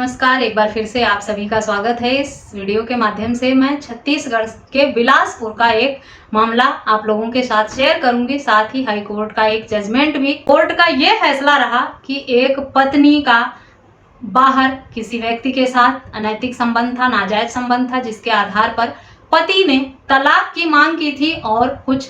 नमस्कार, एक बार फिर से आप सभी का स्वागत है। इस वीडियो के माध्यम से मैं छत्तीसगढ़ के बिलासपुर का एक मामला आप लोगों के साथ शेयर करूंगी। साथ ही हाई कोर्ट का एक जजमेंट भी। कोर्ट का ये फैसला रहा कि एक पत्नी का बाहर किसी व्यक्ति के साथ अनैतिक संबंध था, नाजायज संबंध था, जिसके आधार पर पति ने तलाक की मांग की थी और कुछ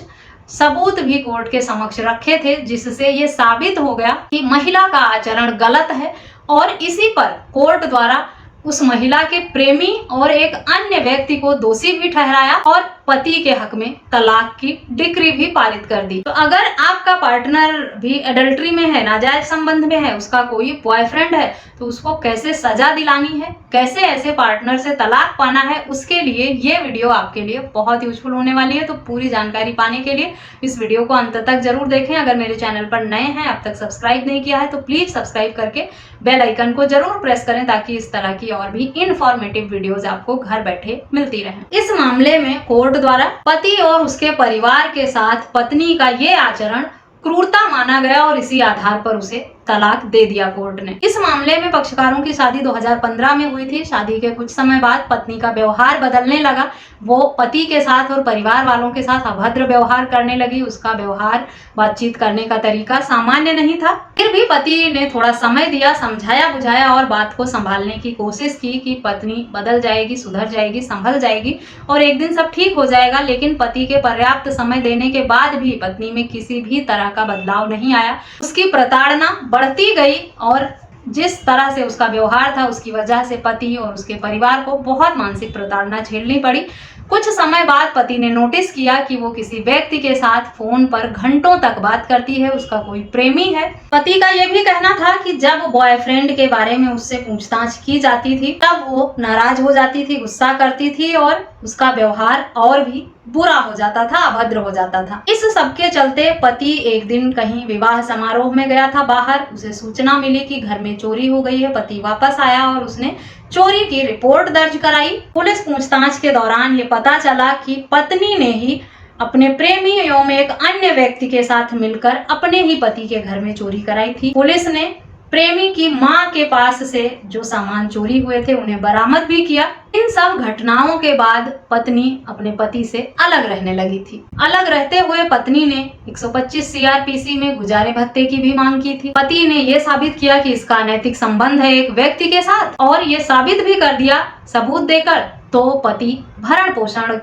सबूत भी कोर्ट के समक्ष रखे थे, जिससे ये साबित हो गया कि महिला का आचरण गलत है। और इसी पर कोर्ट द्वारा उस महिला के प्रेमी और एक अन्य व्यक्ति को दोषी भी ठहराया और पति के हक में तलाक की डिक्री भी पारित कर दी। तो अगर आपका पार्टनर भी एडल्ट्री में है, नाजायज संबंध में है, उसका कोई बॉयफ्रेंड है, तो उसको कैसे सजा दिलानी है, कैसे ऐसे पार्टनर से तलाक पाना है, उसके लिए ये वीडियो आपके लिए बहुत यूजफुल होने वाली है। तो पूरी जानकारी पाने के लिए इस वीडियो को अंत तक जरूर देखें। अगर मेरे चैनल पर नए हैं, अब तक सब्सक्राइब नहीं किया है, तो प्लीज सब्सक्राइब करके बेल आइकन को जरूर प्रेस करें, ताकि इस तरह की और भी इन्फॉर्मेटिव वीडियोस आपको घर बैठे मिलती रहें। इस मामले में कोर्ट द्वारा पति और उसके परिवार के साथ पत्नी का ये आचरण क्रूरता माना गया और इसी आधार पर उसे तलाक दे दिया कोर्ट ने। इस मामले में पक्षकारों की शादी 2015 में हुई थी। शादी के कुछ समय बाद पत्नी का व्यवहार बदलने लगा। वो पति के साथ और परिवार वालों के साथ अभद्र व्यवहार करने लगी। उसका व्यवहार, बातचीत करने का तरीका सामान्य नहीं था। फिर भी पति ने थोड़ा समय दिया, समझाया बुझाया और बात को संभालने की कोशिश की कि पत्नी बदल जाएगी, सुधर जाएगी, संभल जाएगी और एक दिन सब ठीक हो जाएगा। लेकिन पति के पर्याप्त समय देने के बाद भी पत्नी में किसी भी तरह का बदलाव नहीं आया। उसकी प्रताड़ना बढ़ती गई और जिस तरह से उसका व्यवहार था, उसकी वजह से पति और उसके परिवार को बहुत मानसिक प्रताड़ना झेलनी पड़ी। कुछ समय बाद पति ने नोटिस किया कि वो किसी व्यक्ति के साथ फोन पर घंटों तक बात करती है, उसका कोई प्रेमी है। पति का ये भी कहना था कि जब बॉयफ्रेंड के बारे में उससे पूछताछ की जाती थी, तब वो नाराज हो जाती थी, गुस्सा करती थी और उसका व्यवहार और भी बुरा हो जाता था, अभद्र हो जाता था। इस सब के चलते पति एक दिन कहीं विवाह समारोह में गया था बाहर। उसे सूचना मिली कि घर में चोरी हो गई है। पति वापस आया और उसने चोरी की रिपोर्ट दर्ज कराई। पुलिस पूछताछ के दौरान ये पता चला कि पत्नी ने ही अपने प्रेमी एवं एक अन्य व्यक्ति के साथ मिलकर अपने ही पति के घर में चोरी कराई थी। पुलिस ने प्रेमी की मां के पास से जो सामान चोरी हुए थे उन्हें बरामद भी किया। इन सब घटनाओं के बाद पत्नी अपने पति से अलग रहने लगी थी। अलग रहते हुए पत्नी ने 125 सीआरपीसी में गुजारे भत्ते की भी मांग की थी। पति ने यह साबित किया कि इसका अनैतिक संबंध है एक व्यक्ति के साथ और ये साबित भी कर दिया सबूत देकर। तो पति भरण पोषण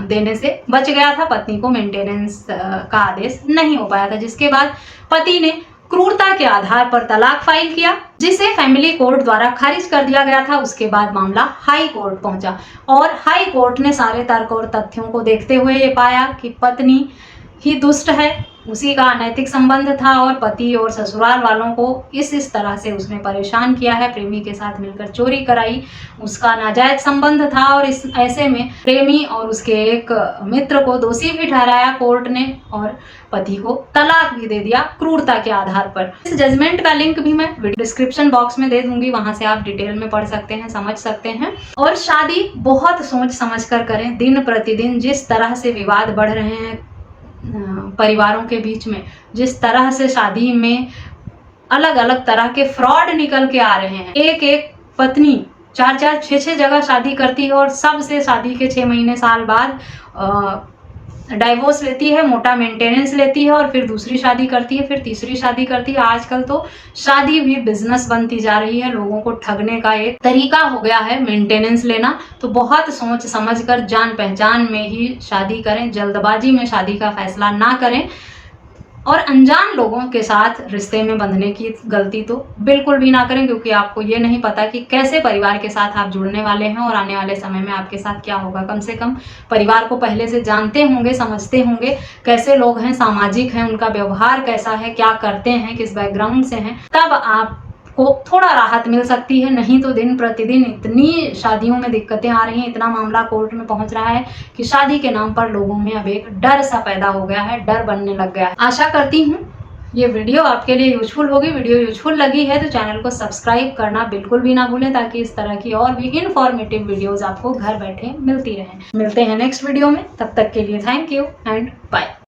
देने से बच गया था। पत्नी को मेंटेनेंस का आदेश नहीं हो पाया था, जिसके बाद पति ने क्रूरता के आधार पर तलाक फाइल किया, जिसे फैमिली कोर्ट द्वारा खारिज कर दिया गया था। उसके बाद मामला हाई कोर्ट पहुंचा और हाई कोर्ट ने सारे तर्क और तथ्यों को देखते हुए ये पाया कि पत्नी ही दुष्ट है, उसी का अनैतिक संबंध था और पति और ससुराल वालों को इस तरह से उसने परेशान किया है। प्रेमी के साथ मिलकर चोरी कराई, उसका नाजायज संबंध था और इस ऐसे में प्रेमी और उसके एक मित्र को दोषी भी ठहराया कोर्ट ने और पति को तलाक भी दे दिया क्रूरता के आधार पर। इस जजमेंट का लिंक भी मैं डिस्क्रिप्शन बॉक्स में दे दूंगी, वहां से आप डिटेल में पढ़ सकते हैं, समझ सकते हैं। और शादी बहुत सोच समझ कर करें। दिन प्रतिदिन जिस तरह से विवाद बढ़ रहे हैं परिवारों के बीच में, जिस तरह से शादी में अलग अलग तरह के फ्रॉड निकल के आ रहे हैं। एक एक पत्नी 4-4, 6-6 जगह शादी करती है और सबसे शादी के 6 महीने साल बाद डाइवोर्स लेती है, मोटा मेंटेनेंस लेती है और फिर दूसरी शादी करती है, फिर तीसरी शादी करती है। आजकल तो शादी भी बिजनेस बनती जा रही है, लोगों को ठगने का एक तरीका हो गया है मेंटेनेंस लेना। तो बहुत सोच समझकर जान पहचान में ही शादी करें, जल्दबाजी में शादी का फैसला ना करें और अनजान लोगों के साथ रिश्ते में बंधने की गलती तो बिल्कुल भी ना करें, क्योंकि आपको ये नहीं पता कि कैसे परिवार के साथ आप जुड़ने वाले हैं और आने वाले समय में आपके साथ क्या होगा। कम से कम परिवार को पहले से जानते होंगे, समझते होंगे कैसे लोग हैं, सामाजिक हैं, उनका व्यवहार कैसा है, क्या करते हैं, किस बैकग्राउंड से हैं, तब आप को थोड़ा राहत मिल सकती है। नहीं तो दिन प्रतिदिन इतनी शादियों में दिक्कतें आ रही हैं, इतना मामला कोर्ट में पहुंच रहा है कि शादी के नाम पर लोगों में अब एक डर सा पैदा हो गया है, डर बनने लग गया है। आशा करती हूँ ये वीडियो आपके लिए यूजफुल होगी। वीडियो यूजफुल लगी है तो चैनल को सब्सक्राइब करना बिल्कुल भी ना भूलें, ताकि इस तरह की और भी इन्फॉर्मेटिव वीडियोज आपको घर बैठे मिलती रहें। मिलते हैं नेक्स्ट वीडियो में, तब तक के लिए थैंक यू एंड बाय।